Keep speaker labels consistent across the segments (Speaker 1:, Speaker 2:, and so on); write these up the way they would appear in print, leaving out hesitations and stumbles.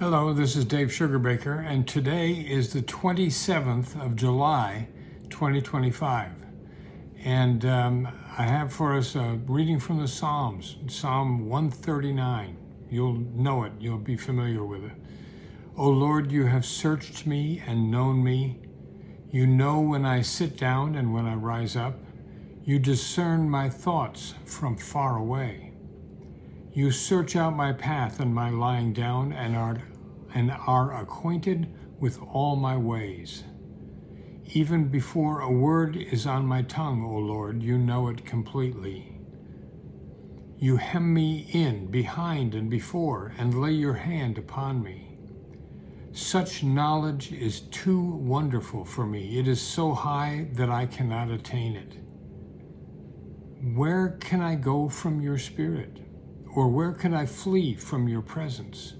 Speaker 1: Hello, this is Dave Sugarbaker, and today is the 27th of July, 2025. And I have for us a reading from the Psalms, Psalm 139. You'll know it, you'll be familiar with it. O Lord, you have searched me and known me. You know when I sit down and when I rise up. You discern my thoughts from far away. You search out my path and my lying down and are acquainted with all my ways. Even before a word is on my tongue, O Lord, you know it completely. You hem me in behind and before and lay your hand upon me. Such knowledge is too wonderful for me. It is so high that I cannot attain it. Where can I go from your spirit? Or where can I flee from your presence?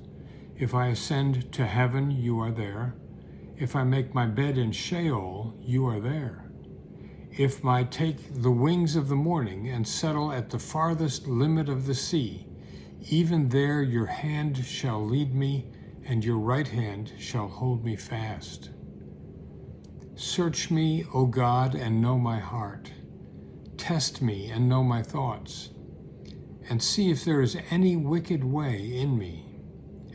Speaker 1: If I ascend to heaven, you are there. If I make my bed in Sheol, you are there. If I take the wings of the morning and settle at the farthest limit of the sea, even there your hand shall lead me, and your right hand shall hold me fast. Search me, O God, and know my heart. Test me and know my thoughts, and see if there is any wicked way in me,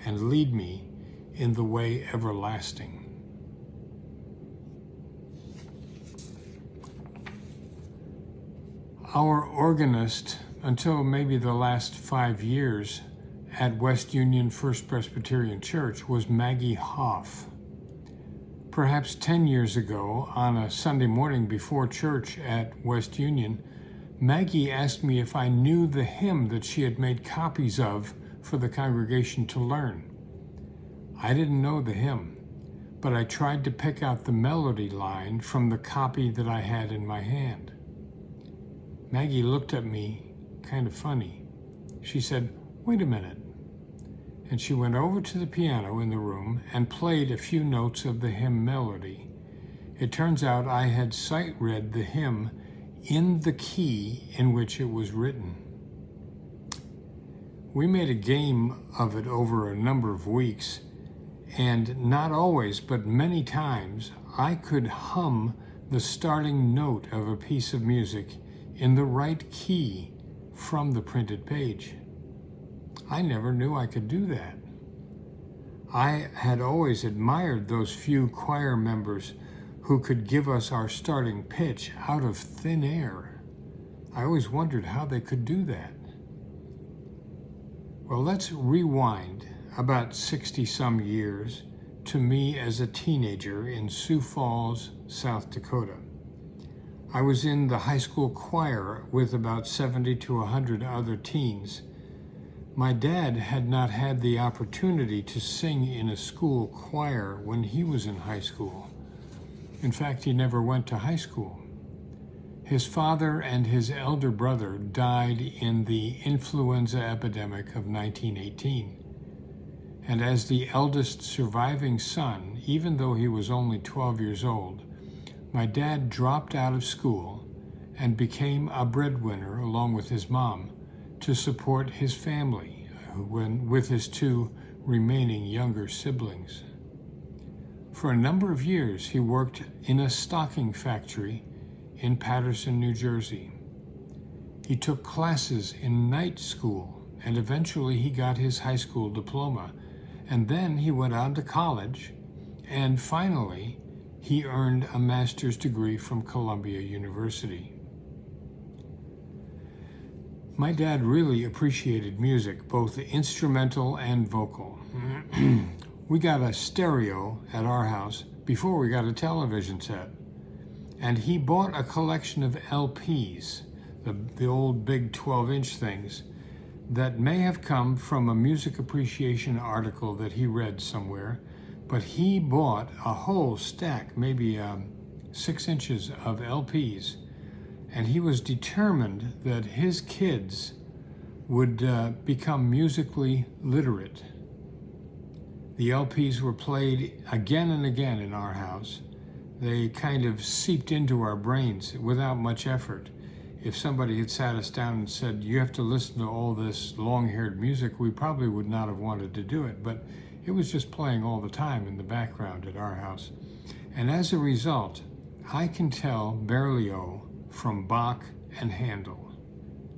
Speaker 1: and lead me in the way everlasting. Our organist, until maybe the last 5 years at West Union First Presbyterian Church, was Maggie Hoff. Perhaps 10 years ago, on a Sunday morning before church at West Union, Maggie asked me if I knew the hymn that she had made copies of for the congregation to learn. I didn't know the hymn, but I tried to pick out the melody line from the copy that I had in my hand. Maggie looked at me kind of funny. She said, "Wait a minute." And she went over to the piano in the room and played a few notes of the hymn melody. It turns out I had sight read the hymn in the key in which it was written. We made a game of it over a number of weeks, and not always, but many times, I could hum the starting note of a piece of music in the right key from the printed page. I never knew I could do that. I had always admired those few choir members who could give us our starting pitch out of thin air. I always wondered how they could do that. Well, let's rewind about 60-some years to me as a teenager in Sioux Falls, South Dakota. I was in the high school choir with about 70 to 100 other teens. My dad had not had the opportunity to sing in a school choir when he was in high school. In fact, he never went to high school. His father and his elder brother died in the influenza epidemic of 1918. And as the eldest surviving son, even though he was only 12 years old, my dad dropped out of school and became a breadwinner along with his mom to support his family with his two remaining younger siblings. For a number of years, he worked in a stocking factory in Paterson, New Jersey. He took classes in night school, and eventually he got his high school diploma. And then he went on to college, and finally, he earned a master's degree from Columbia University. My dad really appreciated music, both instrumental and vocal. We got a stereo at our house before we got a television set. And he bought a collection of LPs, the old big 12-inch things, that may have come from a music appreciation article that he read somewhere, but he bought a whole stack, maybe 6 inches of LPs, and he was determined that his kids would become musically literate. The LPs were played again and again in our house. They kind of seeped into our brains without much effort. if somebody had sat us down and said, you have to listen to all this long-haired music, we probably would not have wanted to do it, but it was just playing all the time in the background at our house. And as a result, I can tell Berlioz from Bach and Handel.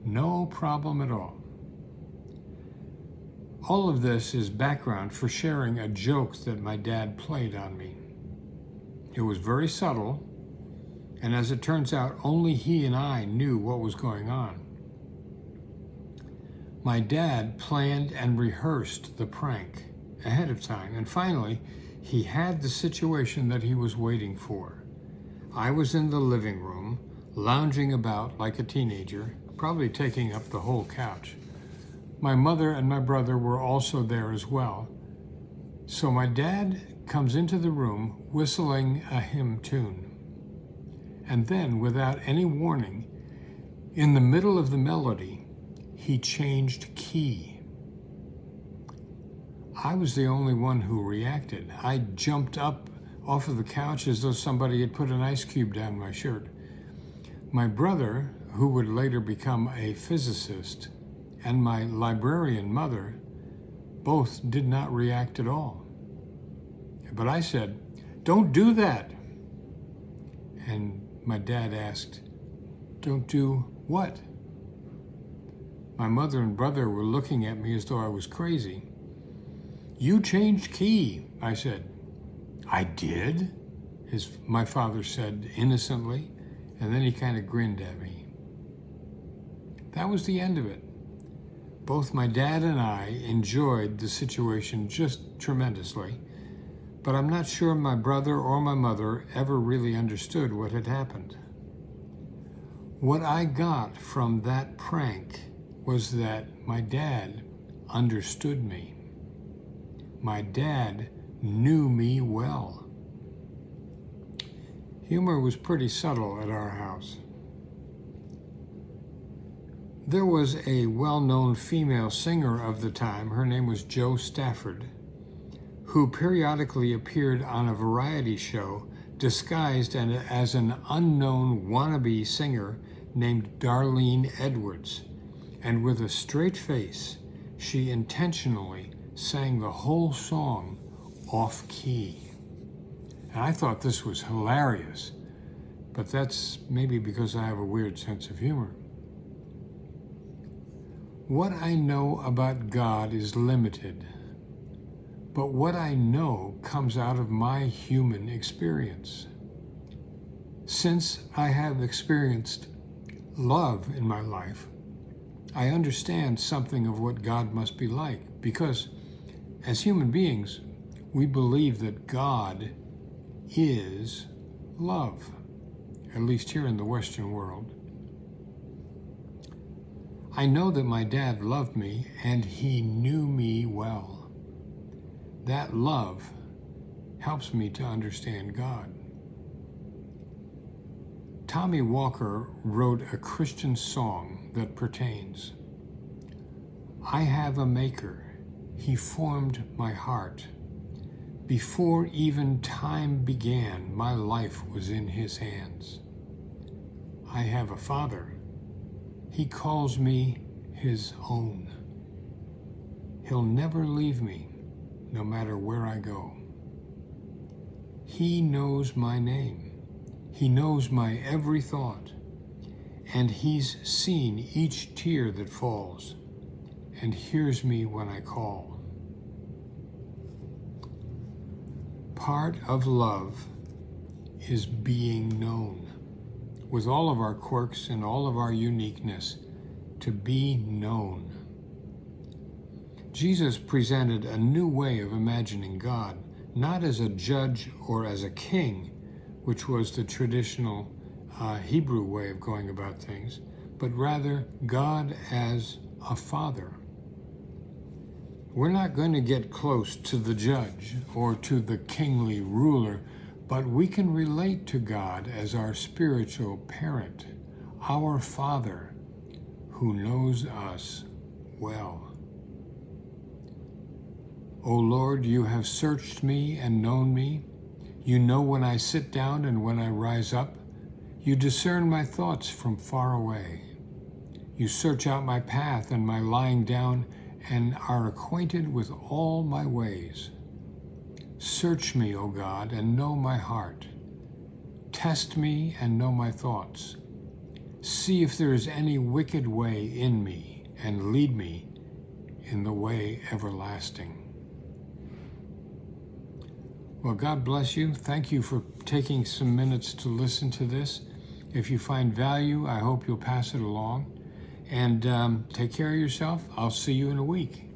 Speaker 1: No problem at all. All of this is background for sharing a joke that my dad played on me. It was very subtle, and as it turns out, only he and I knew what was going on. My dad planned and rehearsed the prank ahead of time, and finally, he had the situation that he was waiting for. I was in the living room, lounging about like a teenager, probably taking up the whole couch. My mother and my brother were also there as well. So my dad comes into the room whistling a hymn tune. And then, without any warning, in the middle of the melody, he changed key. I was the only one who reacted. I jumped up off of the couch as though somebody had put an ice cube down my shirt. My brother, who would later become a physicist, and my librarian mother both did not react at all. But I said, "Don't do that." And my dad asked, "Don't do what?" My mother and brother were looking at me as though I was crazy. "You changed key," I said. "I did?" My father said innocently, and then he kind of grinned at me. That was the end of it. Both my dad and I enjoyed the situation just tremendously, but I'm not sure my brother or my mother ever really understood what had happened. What I got from that prank was that my dad understood me. My dad knew me well. Humor was pretty subtle at our house. There was a well-known female singer of the time, her name was Jo Stafford, who periodically appeared on a variety show disguised as an unknown wannabe singer named Darlene Edwards. And with a straight face, she intentionally sang the whole song off-key. And I thought this was hilarious, but that's maybe because I have a weird sense of humor. What I know about God is limited, but what I know comes out of my human experience. Since I have experienced love in my life, I understand something of what God must be like, because as human beings, we believe that God is love, at least here in the Western world. I know that my dad loved me and he knew me well. That love helps me to understand God. Tommy Walker wrote a Christian song that pertains. I have a maker, he formed my heart. Before even time began, my life was in his hands. I have a father, he calls me his own. He'll never leave me, no matter where I go. He knows my name. He knows my every thought. And he's seen each tear that falls and hears me when I call. Part of love is being known, with all of our quirks and all of our uniqueness, to be known. Jesus presented a new way of imagining God, not as a judge or as a king, which was the traditional Hebrew way of going about things, but rather God as a father. We're not going to get close to the judge or to the kingly ruler, but we can relate to God as our spiritual parent, our Father who knows us well. O Lord, you have searched me and known me. You know when I sit down and when I rise up. You discern my thoughts from far away. You search out my path and my lying down, and are acquainted with all my ways. Search me, O God, and know my heart. Test me and know my thoughts. See if there is any wicked way in me, and lead me in the way everlasting. Well, God bless you. Thank you for taking some minutes to listen to this. If you find value, I hope you'll pass it along. And take care of yourself. I'll see you in a week.